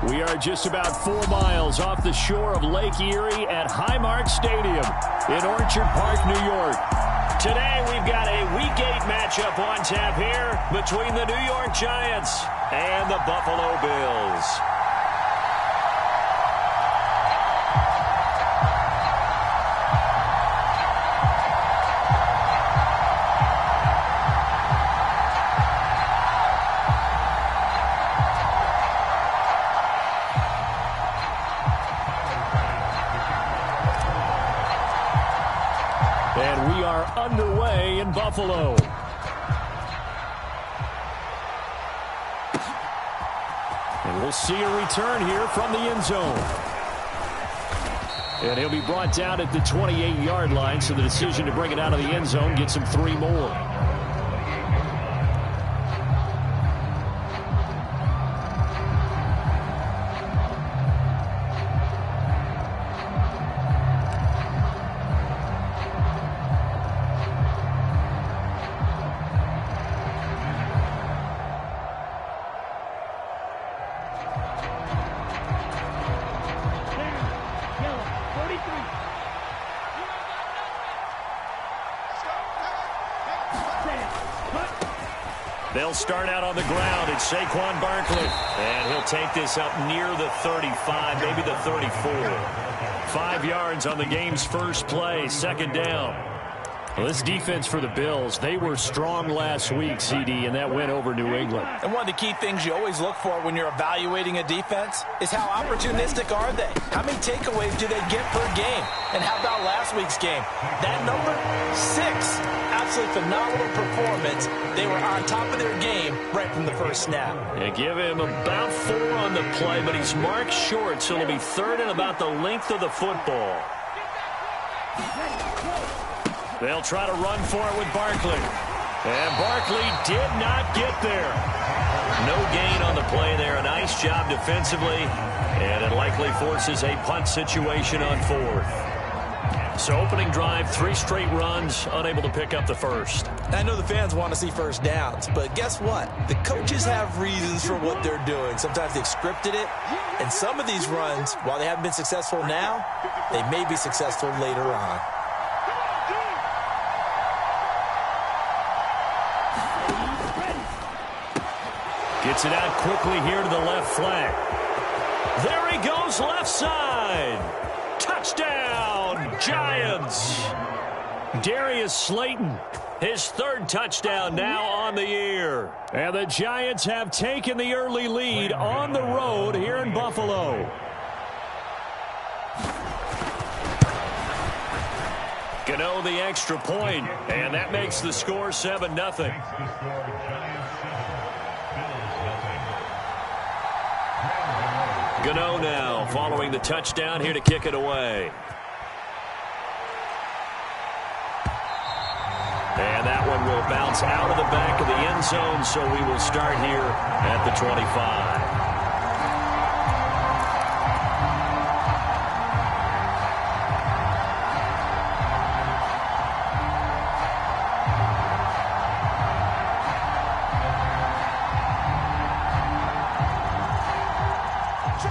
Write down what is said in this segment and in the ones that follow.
We are just about 4 miles off the shore of Lake Erie at Highmark Stadium in Orchard Park, New York. Today we've got a Week 8 matchup on tap here between the New York Giants and the Buffalo Bills. And we are underway in Buffalo. And we'll see a return here from the end zone. And he'll be brought down at the 28-yard line, so the decision to bring it out of the end zone gets him 3 more. They'll start out on the ground. It's Saquon Barkley. And he'll take this up near the 35, maybe the 34. 5 yards on the game's first play, second down. Well, this defense for the Bills, they were strong last week, CD, and that went over New England. And one of the key things you always look for when you're evaluating a defense is how opportunistic are they? How many takeaways do they get per game? And how about last week's game? That number, 6. Absolutely phenomenal performance. They were on top of their game right from the first snap. Yeah, give him about 4 on the play, but he's marked short, so it'll be third and about the length of the football. They'll try to run for it with Barkley. And Barkley did not get there. No gain on the play there. A nice job defensively. And it likely forces a punt situation on 4th. So opening drive, 3 straight runs, unable to pick up the first. I know the fans want to see first downs, but guess what? The coaches have reasons for what they're doing. Sometimes they've scripted it, and some of these runs, while they haven't been successful now, they may be successful later on. Gets it out quickly here to the left flank. There he goes, left side. Touchdown, Giants. Darius Slayton, his 3rd touchdown now on the year. And the Giants have taken the early lead on the road here in Buffalo. Gano the extra point, and that makes the score 7-0. Gano now following the touchdown here to kick it away. And that one will bounce out of the back of the end zone, so we will start here at the 25.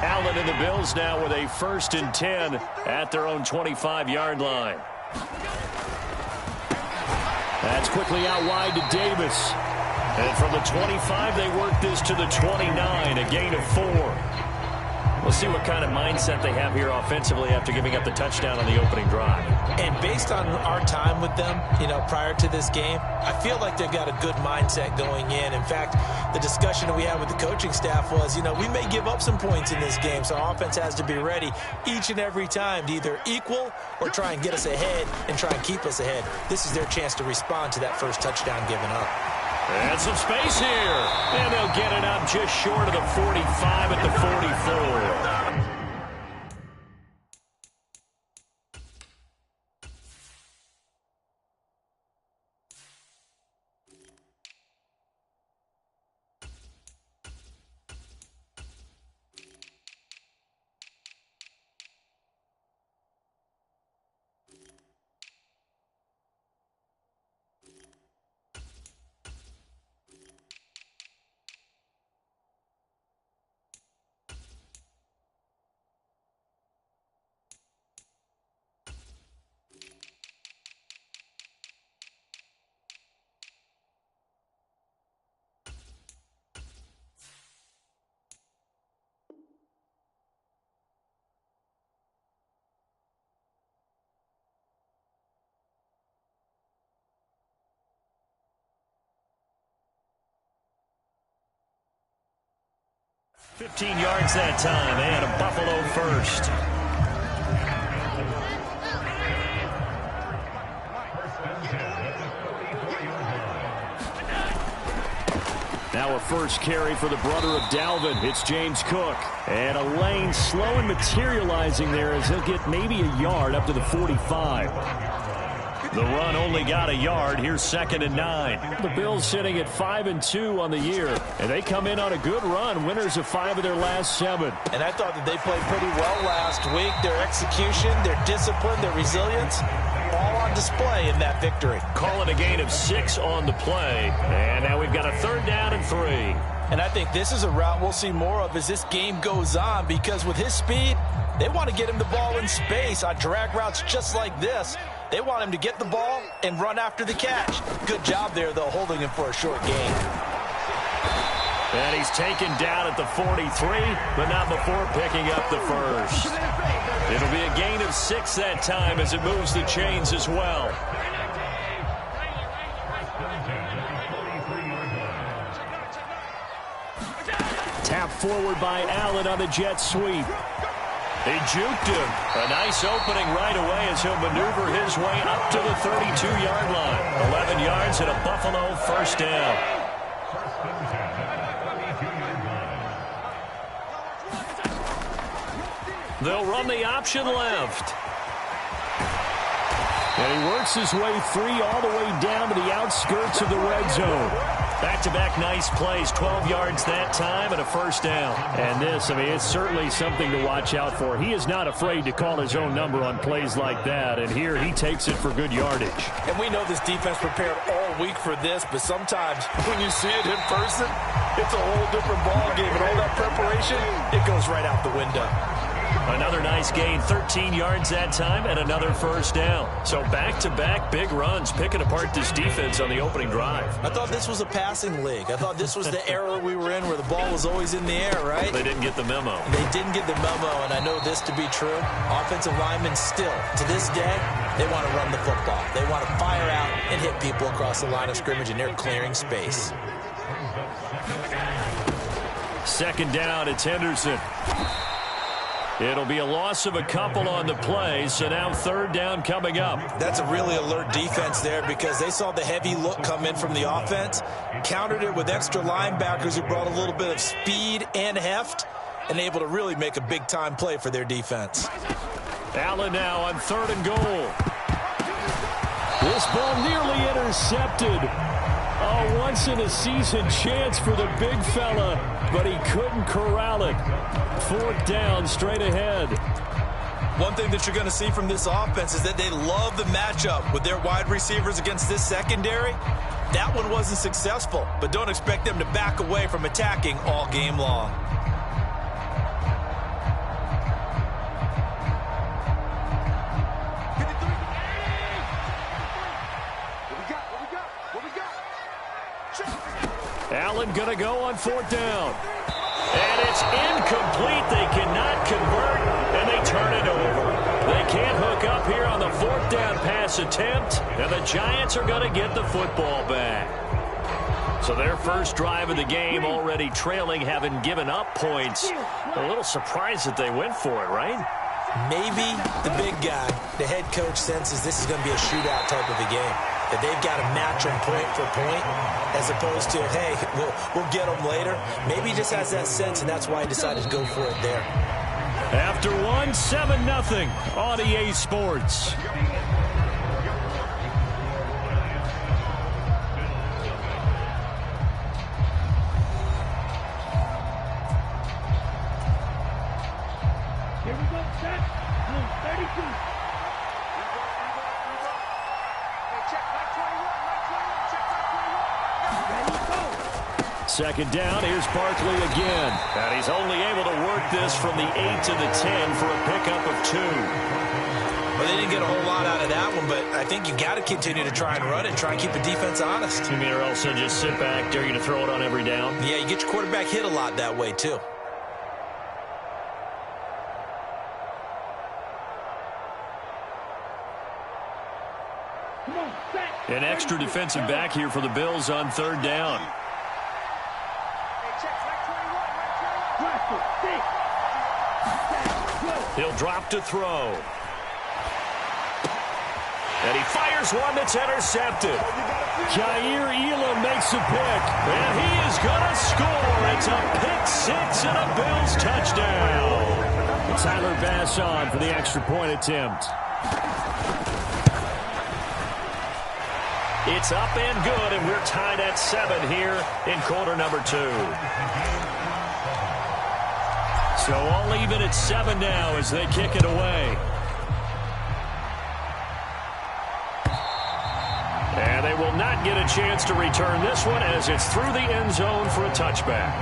Allen and the Bills now with a 1st and 10 at their own 25-yard line. That's quickly out wide to Davis. And from the 25, they work this to the 29, a gain of 4. We'll see what kind of mindset they have here offensively after giving up the touchdown on the opening drive. And based on our time with them, prior to this game, I feel like they've got a good mindset going in. In fact, the discussion that we had with the coaching staff was, we may give up some points in this game, so our offense has to be ready each and every time to either equal or try and get us ahead and try and keep us ahead. This is their chance to respond to that first touchdown given up. And some space here. And they'll get it up just short of the 45 at the 44. 15 yards that time, and a Buffalo first. Now a first carry for the brother of Dalvin. It's James Cook. And a lane slow and materializing there as he'll get maybe a yard up to the 45. The run only got a yard. Here's 2nd and 9. The Bills sitting at 5-2 on the year. And they come in on a good run. Winners of 5 of their last 7. And I thought that they played pretty well last week. Their execution, their discipline, their resilience, all on display in that victory. Call it a gain of 6 on the play. And now we've got a 3rd down and 3. And I think this is a route we'll see more of as this game goes on, because with his speed, they want to get him the ball in space on drag routes just like this. They want him to get the ball and run after the catch. Good job there, though, holding him for a short gain. And he's taken down at the 43, but not before picking up the first. It'll be a gain of 6 that time as it moves the chains as well. Tap forward by Allen on the jet sweep. He juked him. A nice opening right away as he'll maneuver his way up to the 32-yard line. 11 yards and a Buffalo first down. They'll run the option left. And he works his way free all the way down to the outskirts of the red zone. Back-to-back nice plays, 12 yards that time and a first down. And this, I mean, it's certainly something to watch out for. He is not afraid to call his own number on plays like that. And here he takes it for good yardage. And we know this defense prepared all week for this, but sometimes when you see it in person, it's a whole different ball game. And all that preparation, it goes right out the window. Another nice gain, 13 yards that time, and another first down. So back-to-back big runs, picking apart this defense on the opening drive. I thought this was a passing league. I thought this was the era we were in where the ball was always in the air, right? They didn't get the memo. They didn't get the memo, and I know this to be true. Offensive linemen still, to this day, they want to run the football. They want to fire out and hit people across the line of scrimmage, and they're clearing space. 2nd down, it's Henderson. It'll be a loss of a couple on the play, so now 3rd down coming up. That's a really alert defense there because they saw the heavy look come in from the offense, countered it with extra linebackers who brought a little bit of speed and heft, and able to really make a big-time play for their defense. Allen now on 3rd and goal. This ball nearly intercepted. A once-in-a-season chance for the big fella, but he couldn't corral it. 4th down, straight ahead. One thing that you're going to see from this offense is that they love the matchup with their wide receivers against this secondary. That one wasn't successful, but don't expect them to back away from attacking all game long. Allen going to go on 4th down. And it's incomplete. They cannot convert, and they turn it over. They can't hook up here on the 4th down pass attempt, and the Giants are going to get the football back. So their first drive of the game already trailing, having given up points. A little surprised that they went for it, right? Maybe the big guy, the head coach, senses this is going to be a shootout type of a game. That they've got to match them point for point as opposed to, hey, we'll get them later. Maybe he just has that sense, and that's why he decided to go for it there. After 7-0 on EA Sports. Here we go, set. 32. 2nd down, here's Barkley again. And he's only able to work this from the 8 to the 10 for a pickup of 2. Well, they didn't get a whole lot out of that one, but I think you got to continue to try and run it, try and keep the defense honest. You mean or else they'll just sit back, dare you to throw it on every down? Yeah, you get your quarterback hit a lot that way, too. An extra defensive back here for the Bills on 3rd down. He'll drop to throw. And he fires one that's intercepted. Jair Elam makes a pick. And he is going to score. It's a pick six and a Bills touchdown. Tyler Bass on for the extra point attempt. It's up and good, and we're tied at 7 here in quarter number 2. So all even at 7 now as they kick it away. And they will not get a chance to return this one as it's through the end zone for a touchback.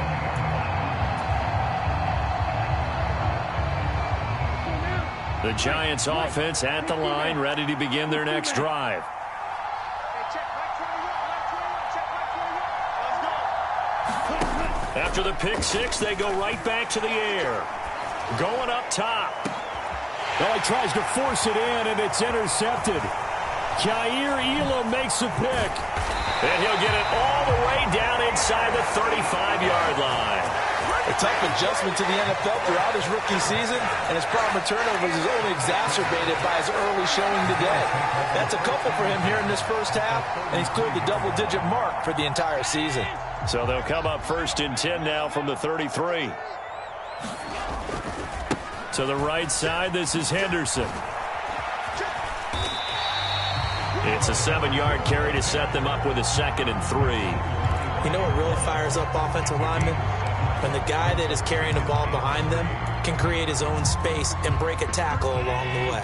The Giants offense at the line, ready to begin their next drive. After the pick six, they go right back to the air. Going up top. Well, he tries to force it in, and it's intercepted. Jair Elam makes a pick. And he'll get it all the way down inside the 35-yard line. A tough adjustment to the NFL throughout his rookie season, and his problem with turnovers is only exacerbated by his early showing today. That's a couple for him here in this first half, and he's cleared the double-digit mark for the entire season. So they'll come up 1st and 10 now from the 33. To the right side, this is Henderson. It's a 7-yard carry to set them up with a 2nd and 3. You know what really fires up offensive linemen? When the guy that is carrying the ball behind them can create his own space and break a tackle along the way.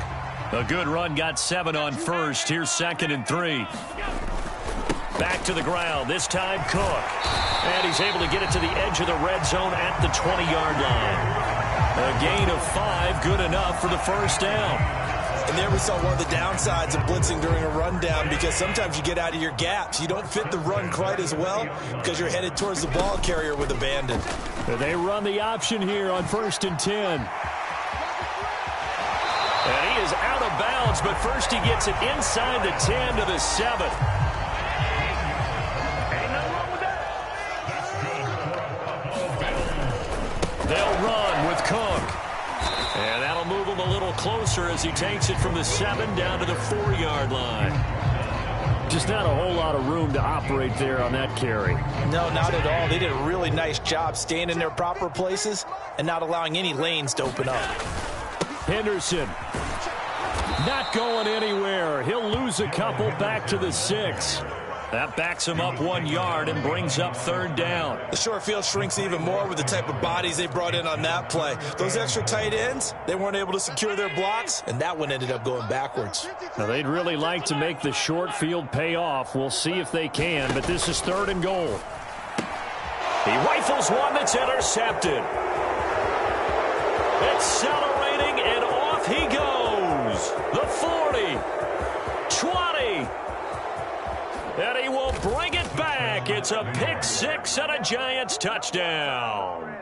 A good run, got 7 on 1st. Here's 2nd and 3. Back to the ground, this time Cook. And he's able to get it to the edge of the red zone at the 20-yard line. A gain of 5, good enough for the first down. And there we saw one of the downsides of blitzing during a rundown, because sometimes you get out of your gaps. You don't fit the run quite as well because you're headed towards the ball carrier with abandon. They run the option here on 1st and 10. And he is out of bounds, but first he gets it inside the 10 to the 7. They'll run with Cook. And that'll move him a little closer as he takes it from the 7 down to the 4-yard line. Just not a whole lot of room to operate there on that carry. No, not at all. They did a really nice job staying in their proper places and not allowing any lanes to open up. Henderson not going anywhere. He'll lose a couple back to the 6. That backs him up 1 yard and brings up 3rd down. The short field shrinks even more with the type of bodies they brought in on that play. Those extra tight ends, they weren't able to secure their blocks, and that one ended up going backwards. Now, they'd really like to make the short field pay off. We'll see if they can, but this is 3rd and goal. He rifles one that's intercepted. Accelerating, and off he goes. The 40, 20. And he will bring it back. It's a pick six and a Giants touchdown.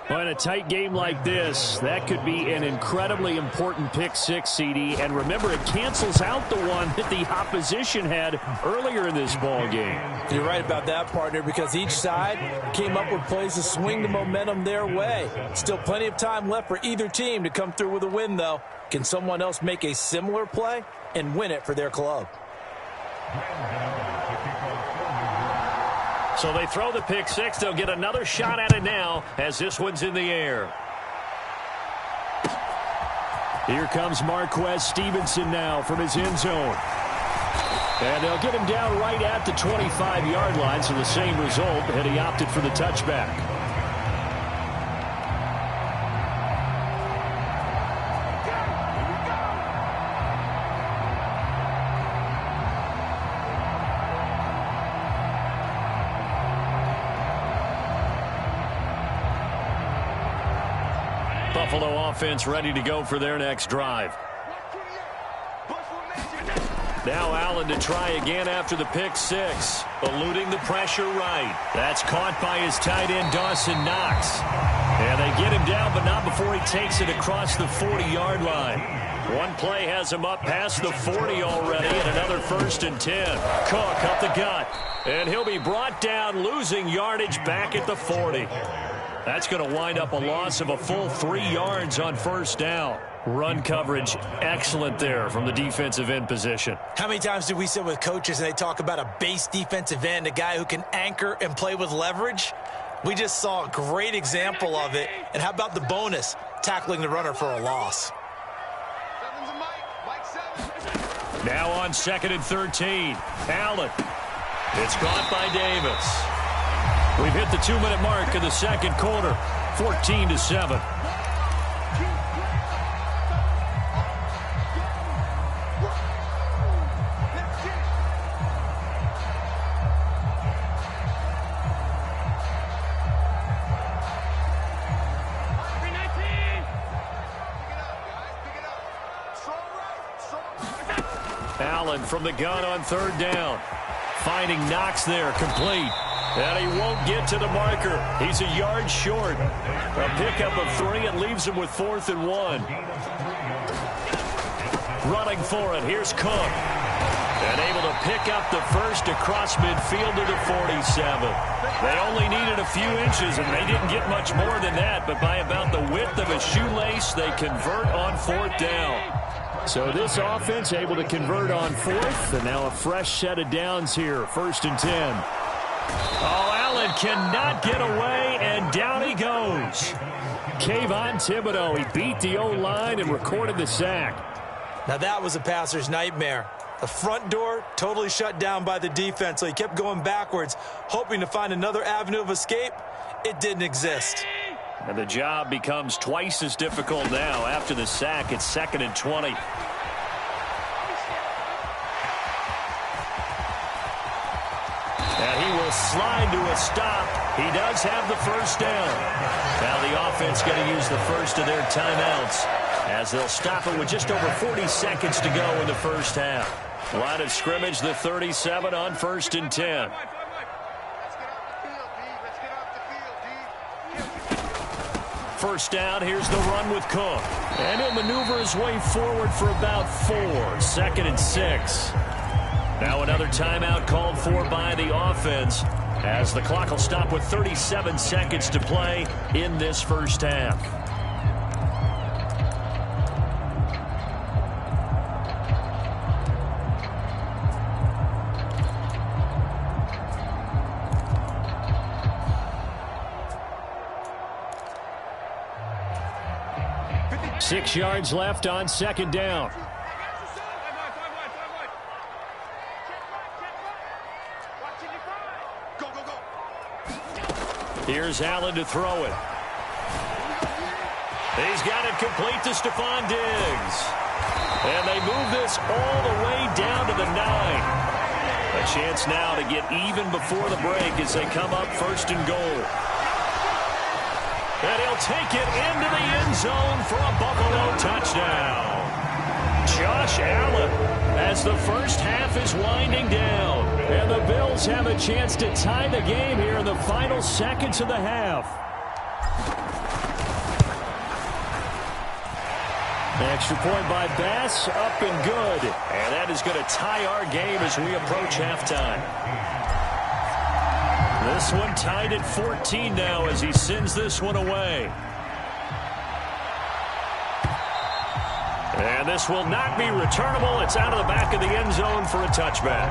Well, in a tight game like this, that could be an incredibly important pick six, CD. And remember, it cancels out the one that the opposition had earlier in this ball game. You're right about that, partner, because each side came up with plays to swing the momentum their way. Still plenty of time left for either team to come through with a win, though. Can someone else make a similar play and win it for their club? So they throw the pick six. They'll get another shot at it now as this one's in the air. Here comes Marquez Stevenson now from his end zone. And they'll get him down right at the 25-yard line, so the same result, and he opted for the touchback. Buffalo offense ready to go for their next drive. Now Allen to try again after the pick six. Eluding the pressure right. That's caught by his tight end, Dawson Knox. And they get him down, but not before he takes it across the 40-yard line. One play has him up past the 40 already, and another 1st and 10. Cook up the gut, and he'll be brought down, losing yardage back at the 40. That's going to wind up a loss of a full 3 yards on 1st down. Run coverage excellent there from the defensive end position. How many times do we sit with coaches and they talk about a base defensive end, a guy who can anchor and play with leverage? We just saw a great example of it. And how about the bonus, tackling the runner for a loss? Now on 2nd and 13. Allen. It's caught by Davis. We've hit the 2-minute mark of the 2nd quarter. 14-7. Allen from the gun on 3rd down. Finding Knox there, complete. And he won't get to the marker. He's a yard short. A pickup of 3 and leaves him with 4th and 1. Running for it, here's Cook. And able to pick up the first across midfield to the 47. They only needed a few inches, and they didn't get much more than that. But by about the width of a shoelace, they convert on 4th down. So this offense able to convert on 4th, and now a fresh set of downs here, 1st and 10. Oh, Allen cannot get away, and down he goes. Kayvon Thibodeau, he beat the O-line and recorded the sack. Now that was a passer's nightmare. The front door totally shut down by the defense, so he kept going backwards, hoping to find another avenue of escape. It didn't exist. And the job becomes twice as difficult now. After the sack, it's 2nd and 20. And he will slide to a stop. He does have the 1st down. Now the offense going to use the first of their timeouts as they'll stop it with just over 40 seconds to go in the 1st half. Line of scrimmage, the 37 on 1st and 10. First down, here's the run with Cook. And he'll maneuver his way forward for about 4. 2nd and 6. Now another timeout called for by the offense as the clock will stop with 37 seconds to play in this 1st half. Six yards left on 2nd down. Here's Allen to throw it. He's got it complete to Stephon Diggs. And they move this all the way down to the 9. A chance now to get even before the break as they come up 1st and goal. And he'll take it into the end zone for a Buffalo touchdown. Josh Allen as the 1st half is winding down. And the Bills have a chance to tie the game here in the final seconds of the half. Extra point by Bass, up and good. And that is going to tie our game as we approach halftime. This one tied at 14 now as he sends this one away. And this will not be returnable. It's out of the back of the end zone for a touchback.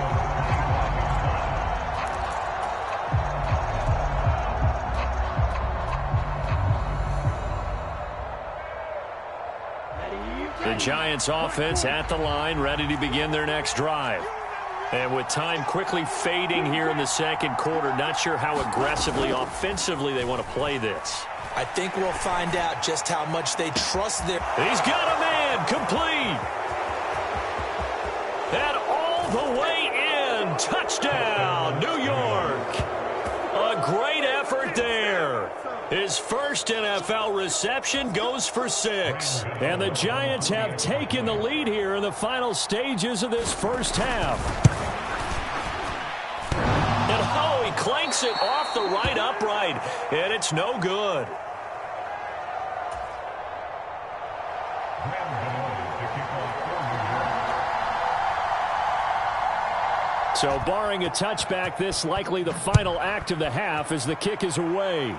The Giants offense at the line, ready to begin their next drive. And with time quickly fading here in the 2nd quarter, not sure how aggressively, offensively they want to play this. I think we'll find out just how much they trust their... He's got a man, complete. And all the way in, touchdown, New York. A great effort there. His first NFL reception goes for 6. And the Giants have taken the lead here in the final stages of this 1st half. And oh, he clanks it off the right upright, and it's no good. So barring a touchback, this likely the final act of the half as the kick is away.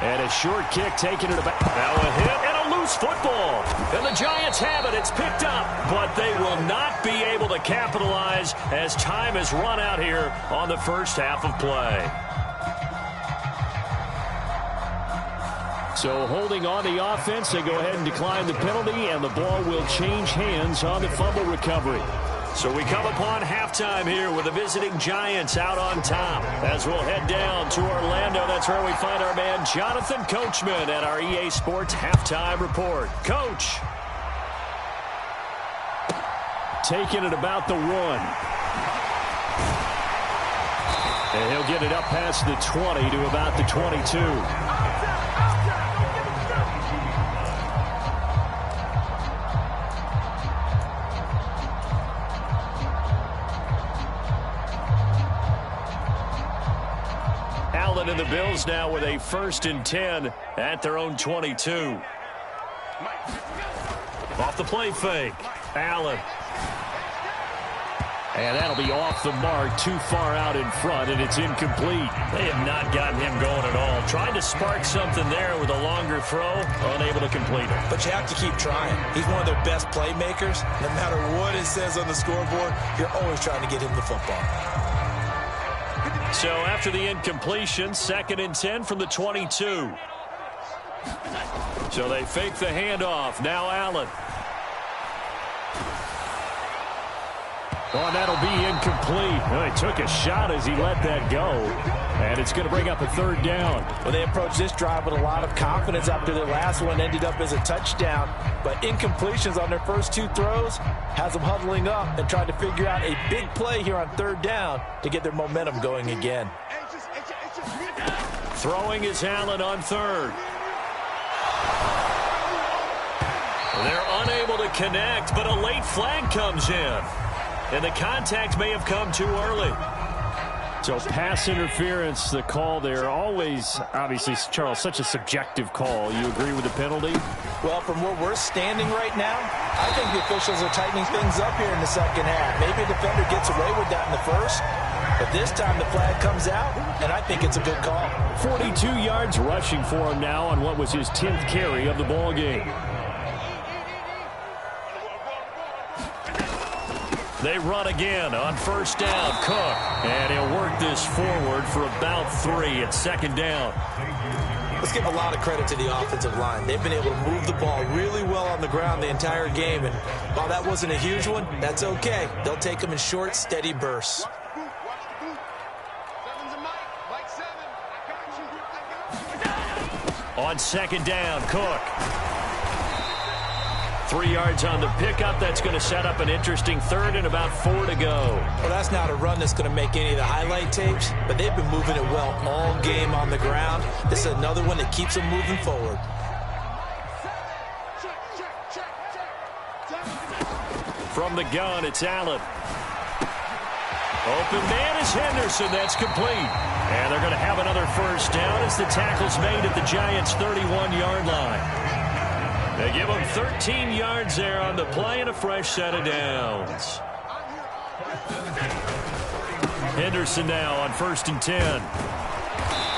And a short kick taking it about. Now a hit and a loose football. And the Giants have it. It's picked up. But they will not be able to capitalize as time has run out here on the first half of play. So holding on the offense, they go ahead and decline the penalty, and the ball will change hands on the fumble recovery. So we come upon halftime here with the visiting Giants out on top. As we'll head down to Orlando, that's where we find our man Jonathan Coachman at our EA Sports Halftime Report. Coach. Taking it about the 1. And he'll get it up past the 20 to about the 22. And the Bills now with a 1st and 10 at their own 22. Off the play fake. Allen. And that'll be off the mark, too far out in front, and it's incomplete. They have not gotten him going at all. Trying to spark something there with a longer throw, unable to complete it. But you have to keep trying. He's one of their best playmakers. No matter what it says on the scoreboard, you're always trying to get him the football. So after the incompletion, 2nd and 10 from the 22. So they fake the handoff. Now Allen. Oh, and that'll be incomplete. Well, he took a shot as he let that go. And it's going to bring up a 3rd down. Well, they approached this drive with a lot of confidence after their last one ended up as a touchdown. But incompletions on their first 2 throws has them huddling up and trying to figure out a big play here on 3rd down to get their momentum going again. Throwing is Allen on 3rd. They're unable to connect, but a late flag comes in. And the contact may have come too early. So pass interference, the call there. Always, obviously, Charles, such a subjective call. You agree with the penalty? Well, from where we're standing right now, I think the officials are tightening things up here in the second half. Maybe a defender gets away with that in the first. But this time the flag comes out, and I think it's a good call. 42 yards rushing for him now on what was his 10th carry of the ball game. They run again on 1st down. Cook. And he'll work this forward for about 3 at 2nd down. Let's give a lot of credit to the offensive line. They've been able to move the ball really well on the ground the entire game. And while that wasn't a huge one, that's okay. They'll take them in short, steady bursts. On 2nd down, Cook. 3 yards on the pickup. That's going to set up an interesting 3rd and about 4 to go. Well, that's not a run that's going to make any of the highlight tapes, but they've been moving it well all game on the ground. This is another one that keeps them moving forward. From the gun, it's Allen. Open man is Henderson. That's complete. And they're going to have another 1st down as the tackle's made at the Giants' 31-yard line. They give them 13 yards there on the play and a fresh set of downs. Henderson now on 1st and 10.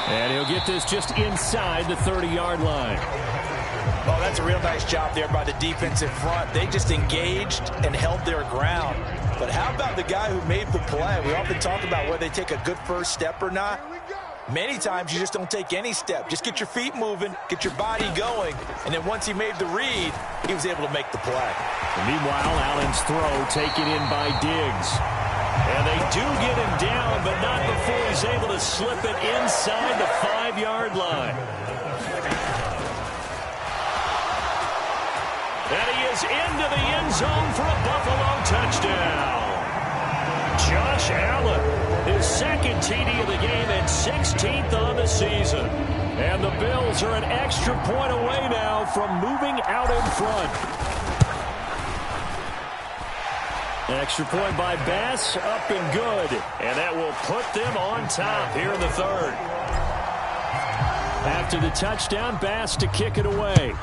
And he'll get this just inside the 30-yard line. Oh, that's a real nice job there by the defensive front. They just engaged and held their ground. But how about the guy who made the play? We often talk about whether they take a good first step or not. Many times you just don't take any step. Just get your feet moving, get your body going, and then once he made the read, he was able to make the play. And meanwhile, Allen's throw taken in by Diggs. And they do get him down, but not before he's able to slip it inside the 5-yard line. And he is into the end zone for a Buffalo touchdown. Josh Allen, his 2nd TD of the game and 16th on the season. And the Bills are an extra point away now from moving out in front. An extra point by Bass, up and good. And that will put them on top here in the 3rd. After the touchdown, Bass to kick it away.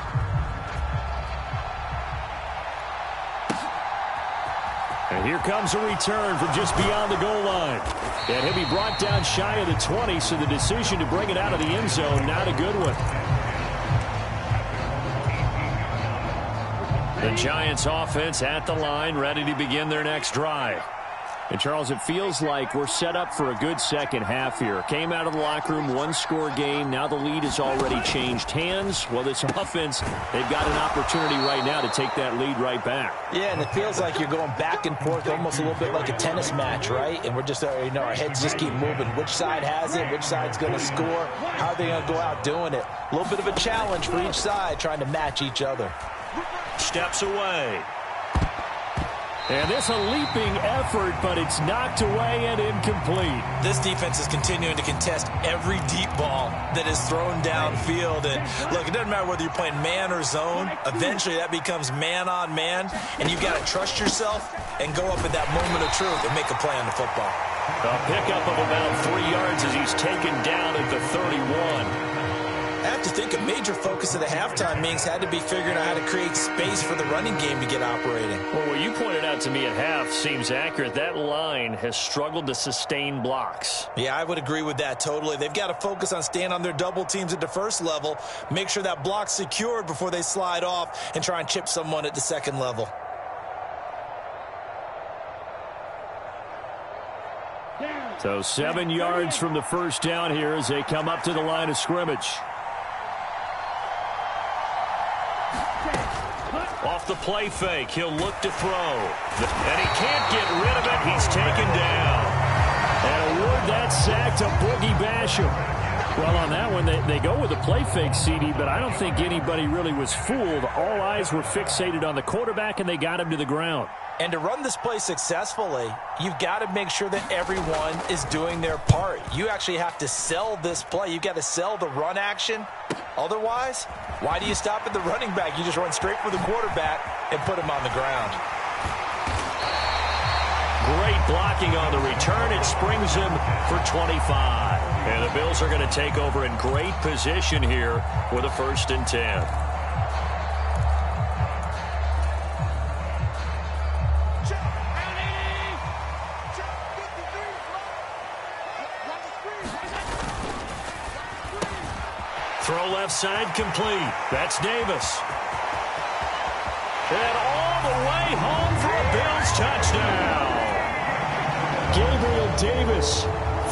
And here comes a return from just beyond the goal line. And he'll be brought down shy of the 20, so the decision to bring it out of the end zone, not a good one. The Giants offense at the line, ready to begin their next drive. And, Charles, it feels like we're set up for a good second half here. Came out of the locker room, one-score game. Now the lead has already changed hands. Well, this offense, they've got an opportunity right now to take that lead right back. Yeah, and it feels like you're going back and forth, almost a little bit like a tennis match, right? And we're just, our heads just keep moving. Which side has it? Which side's going to score? How are they going to go out doing it? A little bit of a challenge for each side, trying to match each other. Steps away. And this a leaping effort, but it's knocked away and incomplete. This defense is continuing to contest every deep ball that is thrown downfield. And, look, it doesn't matter whether you're playing man or zone. Eventually that becomes man-on-man, and you've got to trust yourself and go up at that moment of truth and make a play on the football. A pickup of about 3 yards as he's taken down at the 31. I have to think a major focus of the halftime meetings had to be figuring out how to create space for the running game to get operating. Well, what you pointed out to me at half seems accurate. That line has struggled to sustain blocks. Yeah, I would agree with that totally. They've got to focus on staying on their double teams at the first level, make sure that block's secured before they slide off and try and chip someone at the second level. So 7 yards from the first down here as they come up to the line of scrimmage. Off the play fake, he'll look to throw. And he can't get rid of it. He's taken down. And award that sack to Boogie Basham. Well, on that one, they go with the play fake, CD, but I don't think anybody really was fooled. All eyes were fixated on the quarterback, and they got him to the ground. And to run this play successfully, you've got to make sure that everyone is doing their part. You actually have to sell this play. You've got to sell the run action. Otherwise, why do you stop at the running back? You just run straight for the quarterback and put him on the ground. Great blocking on the return. It springs him for 25. And the Bills are going to take over in great position here with a 1st and 10. Throw left side complete. That's Davis. And all the way home for a Bills touchdown. Gabriel Davis,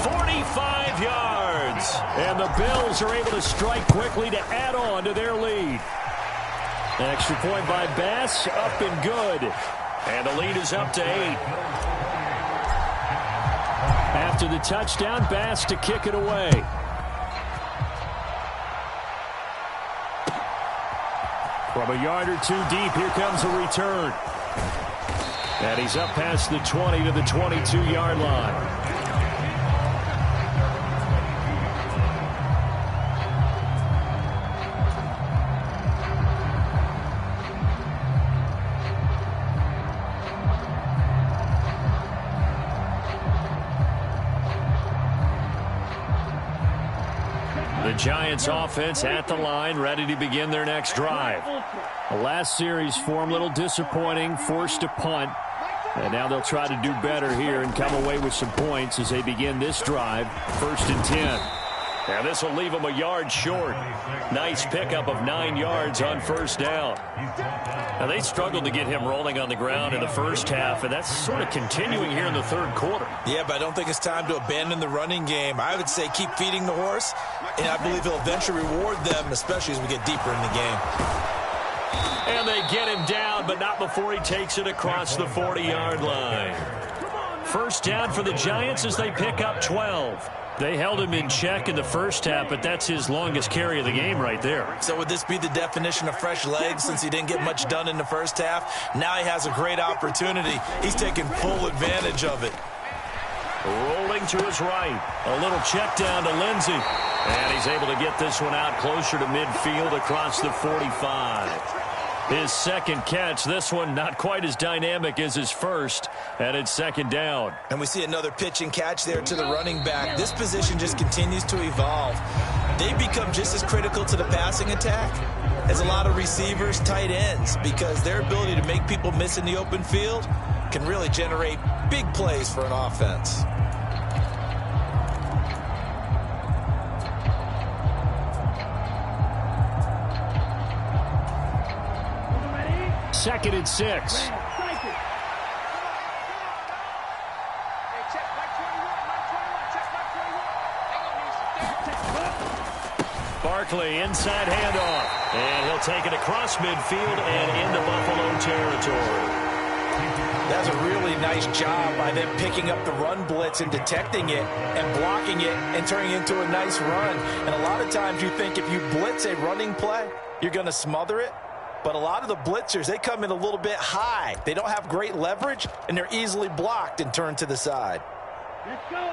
45 yards. And the Bills are able to strike quickly to add on to their lead. An extra point by Bass, up and good. And the lead is up to 8. After the touchdown, Bass to kick it away. From a yard or two deep, here comes a return. And he's up past the 20 to the 22-yard line. The Giants offense at the line, ready to begin their next drive. The last series for them, a little disappointing, forced to punt. And now they'll try to do better here and come away with some points as they begin this drive, 1st and 10. And this will leave them a yard short. Nice pickup of 9 yards on 1st down. Now, they struggled to get him rolling on the ground in the first half, and that's sort of continuing here in the 3rd quarter. Yeah, but I don't think it's time to abandon the running game. I would say keep feeding the horse, and I believe he'll eventually reward them, especially as we get deeper in the game. And they get him down, but not before he takes it across the 40-yard line. 1st down for the Giants as they pick up 12. They held him in check in the first half, but that's his longest carry of the game right there. So would this be the definition of fresh legs since he didn't get much done in the first half? Now he has a great opportunity. He's taking full advantage of it. Rolling to his right. A little check down to Lindsey. And he's able to get this one out closer to midfield across the 45. His 2nd catch, this one not quite as dynamic as his first, and it's 2nd down. And we see another pitch and catch there to the running back. This position just continues to evolve. They become just as critical to the passing attack as a lot of receivers, tight ends, because their ability to make people miss in the open field can really generate big plays for an offense. Second and 6. Barkley, inside handoff. And he'll take it across midfield and into Buffalo territory. That's a really nice job by them picking up the run blitz and detecting it and blocking it and turning it into a nice run. And a lot of times you think if you blitz a running play, you're going to smother it. But a lot of the blitzers, they come in a little bit high. They don't have great leverage, and they're easily blocked and turned to the side.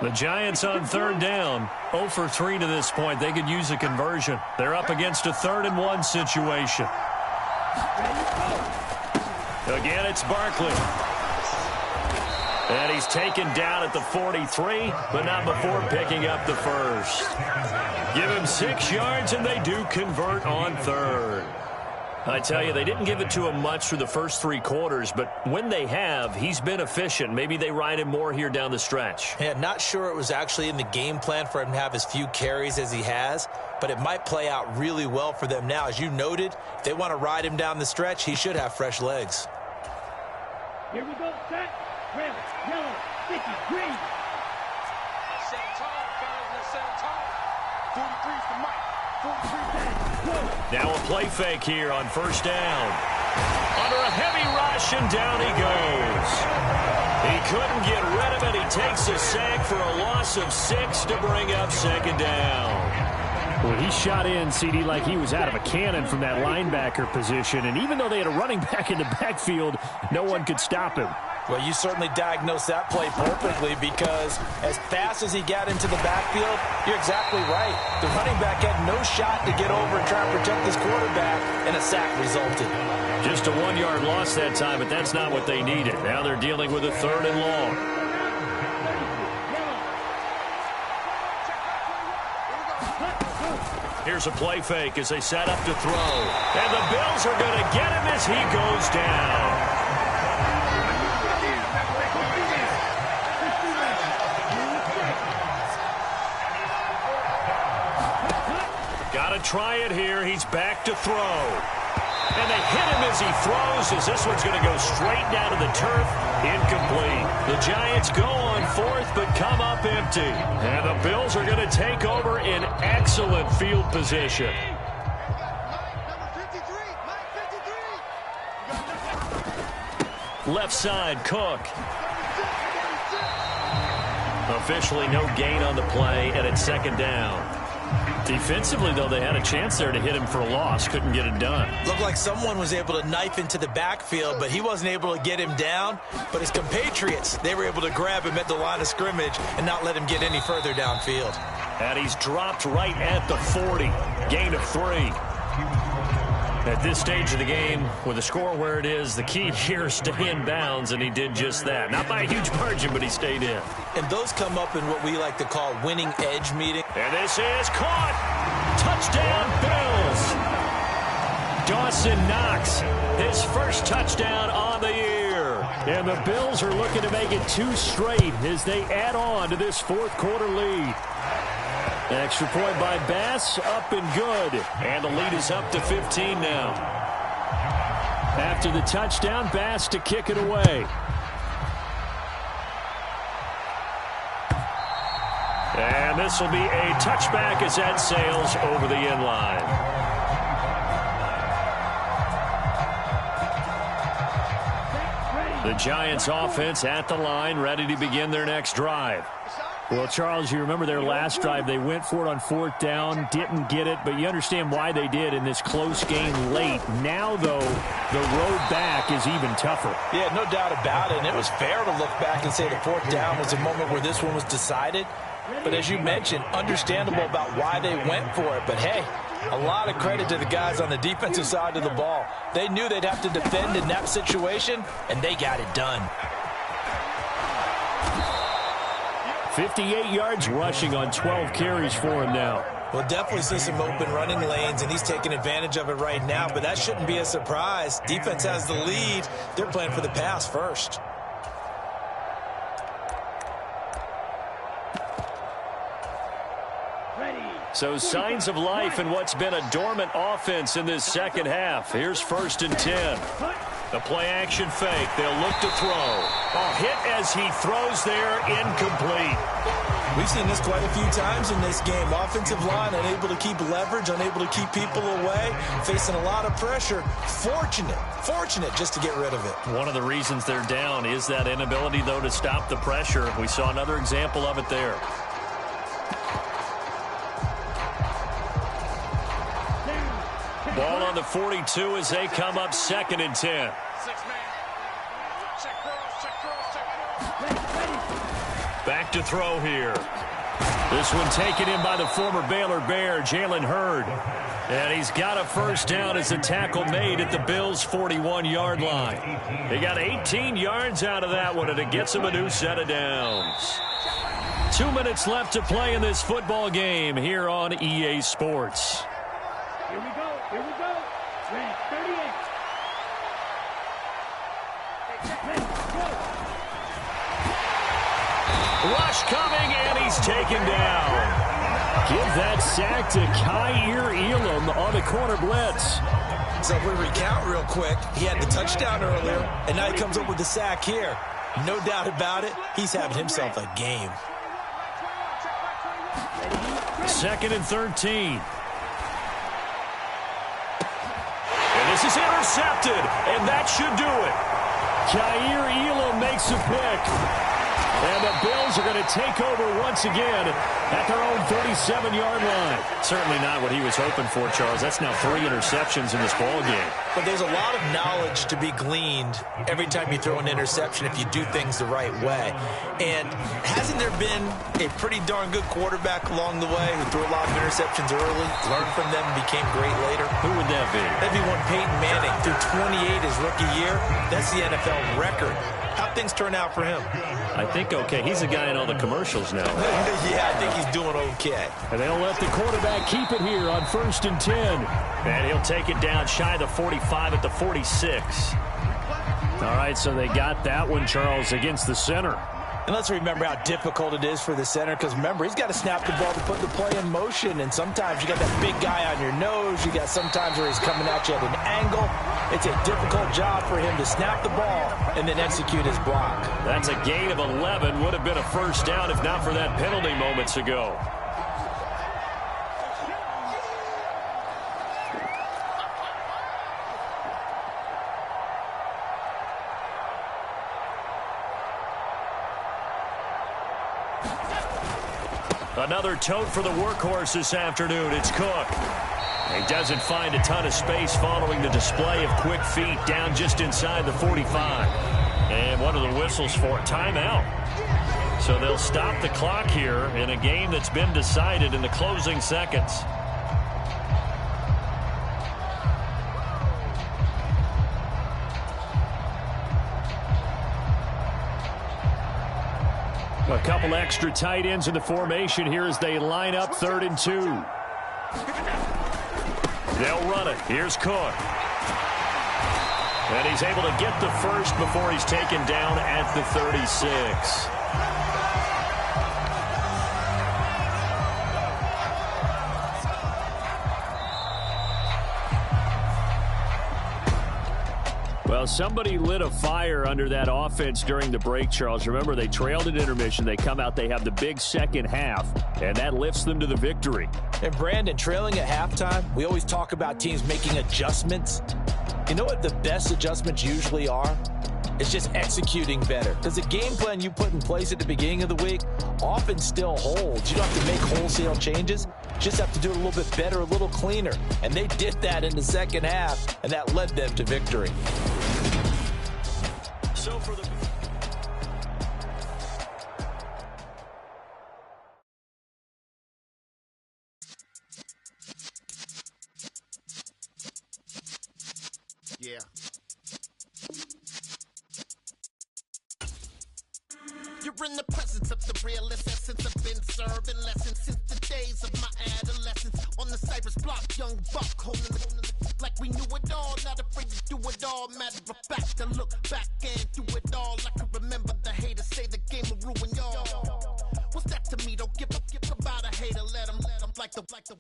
The Giants on third down. 0 for 3 to this point. They could use a conversion. They're up against a 3rd-and-1 situation. Again, it's Barkley. And he's taken down at the 43, but not before picking up the first. Give him 6 yards, and they do convert on third. I tell you, they didn't give it to him much through the first 3 quarters, but when they have, he's been efficient. Maybe they ride him more here down the stretch. Yeah, not sure it was actually in the game plan for him to have as few carries as he has, but it might play out really well for them now. As you noted, if they want to ride him down the stretch, he should have fresh legs. Here we go, set, red, yellow, sticky, green. Set tall, fellas, let's set tall. 43 for Mike, 43 for Now a play fake here on first down. Under a heavy rush, and down he goes. He couldn't get rid of it. He takes a sack for a loss of 6 to bring up second down. Well, he shot in, CD, like he was out of a cannon from that linebacker position. And even though they had a running back in the backfield, no one could stop him. Well, you certainly diagnosed that play perfectly because as fast as he got into the backfield, you're exactly right. The running back had no shot to get over and try and protect his quarterback, and a sack resulted. Just a 1-yard loss that time, but that's not what they needed. Now they're dealing with a 3rd and long. Here's a play fake as they set up to throw. And the Bills are going to get him as he goes down. Got to try it here. He's back to throw. And they hit him as he throws, as this one's going to go straight down to the turf. Incomplete. The Giants go on 4th, but come up empty. And the Bills are going to take over in excellent field position. Left side, Cook. Officially no gain on the play, and it's second down. Defensively, though, they had a chance there to hit him for a loss. Couldn't get it done. Looked like someone was able to knife into the backfield, but he wasn't able to get him down. But his compatriots, they were able to grab him at the line of scrimmage and not let him get any further downfield. And he's dropped right at the 40. Gain of 3. At this stage of the game, with the score where it is, the key here is stay in bounds, and he did just that. Not by a huge margin, but he stayed in. And those come up in what we like to call winning edge meeting. And this is caught. Touchdown, Bills. Dawson Knox, his first touchdown on the year. And the Bills are looking to make it 2 straight as they add on to this 4th quarter lead. An extra point by Bass, up and good. And the lead is up to 15 now. After the touchdown, Bass to kick it away. And this will be a touchback as that sails over the end line. The Giants offense at the line, ready to begin their next drive. Well, Charles, you remember their last drive. They went for it on 4th down, didn't get it, but you understand why they did in this close game late. Now, though, the road back is even tougher. Yeah, no doubt about it, and it was fair to look back and say the 4th down was a moment where this one was decided. But as you mentioned, understandable about why they went for it. But, hey, a lot of credit to the guys on the defensive side of the ball. They knew they'd have to defend in that situation, and they got it done. 58 yards rushing on 12 carries for him now. We'll definitely see some open running lanes, and he's taking advantage of it right now, but that shouldn't be a surprise. Defense has the lead. They're playing for the pass first. So signs of life in what's been a dormant offense in this second half. Here's 1st and 10. The play action fake. They'll look to throw. A hit as he throws there, incomplete. We've seen this quite a few times in this game. Offensive line unable to keep leverage, unable to keep people away, facing a lot of pressure. Fortunate just to get rid of it. One of the reasons they're down is that inability, though, to stop the pressure. We saw another example of it there. Ball on the 42 as they come up 2nd and 10. Back to throw here. This one taken in by the former Baylor Bear, Jalen Hurd. And he's got a 1st down as the tackle made at the Bills' 41-yard line. They got 18 yards out of that one, and it gets them a new set of downs. 2 minutes left to play in this football game here on EA Sports. Here we go. Red 38. Let's go. Rush coming, and he's taken down. Give that sack to Kaiir Elam on the corner blitz. So if we recount real quick, he had the touchdown earlier, and now he comes up with the sack here. No doubt about it, he's having himself a game. 2nd and 13. This is intercepted, and that should do it. Kaiir Elam makes a pick. And the Bills are going to take over once again at their own 37-yard line. Certainly not what he was hoping for, Charles. That's now 3 interceptions in this ball game. But there's a lot of knowledge to be gleaned every time you throw an interception if you do things the right way. And hasn't there been a pretty darn good quarterback along the way who threw a lot of interceptions early, learned from them, and became great later? Who would that be? That'd be one Peyton Manning. Threw 28 his rookie year. That's the NFL record. How'd things turn out for him? I think okay. He's a guy in all the commercials now. Yeah, I think he's doing okay. And they'll let the quarterback keep it here on 1st and 10. And he'll take it down shy of the 45 at the 46. All right, so they got that one, Charles, against the center. And let's remember how difficult it is for the center, because remember, he's got to snap the ball to put the play in motion, and sometimes you got that big guy on your nose. You got sometimes where he's coming at you at an angle. It's a difficult job for him to snap the ball and then execute his block. That's a gain of 11. Would have been a 1st down if not for that penalty moments ago. Another tote for the workhorse this afternoon. It's Cook. He doesn't find a ton of space following the display of quick feet down just inside the 45. And one of the whistles for a timeout. So they'll stop the clock here in a game that's been decided in the closing seconds. A couple extra tight ends in the formation here as they line up 3rd and 2. They'll run it. Here's Cook. And he's able to get the 1st before he's taken down at the 36. Well, somebody lit a fire under that offense during the break, Charles. Remember, they trailed at intermission. They come out, they have the big second half, and that lifts them to the victory. And, Brandon, trailing at halftime, we always talk about teams making adjustments. You know what the best adjustments usually are? It's just executing better. Because the game plan you put in place at the beginning of the week often still holds. You don't have to make wholesale changes. You just have to do it a little bit better, a little cleaner. And they did that in the second half, and that led them to victory. So for the... Yeah. You're in the presence of the realest essence. I've been serving lessons since the days of my adolescence. On the Cypress block, young buck holding the like we knew it all, not afraid to do it all. Matter of fact, to look back and do it all. I can remember the haters say the game will ruin y'all. What's that to me? Don't give about a hater, let 'em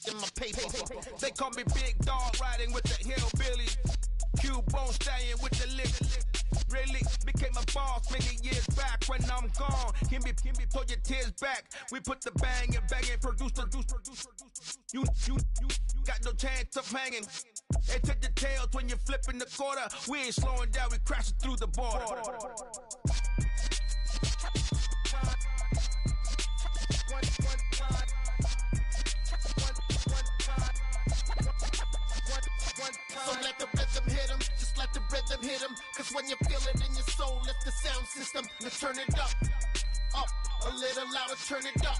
in my paper. They call me Big Dog, riding with the hillbillies. Cubone staying with the lick. Really became a boss many years back. When I'm gone, can be pull your tears back. We put the bang and produce. You got no chance of hanging. They take the tails when you're flipping the quarter. We ain't slowing down, we crashing through the border. So let the rhythm hit 'em, just let the rhythm hit 'em. Cause when you feel it in your soul, it's the sound system. Let's turn it up, a little louder, turn it up,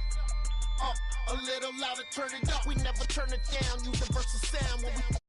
a little louder, turn it up. We never turn it down, universal sound when we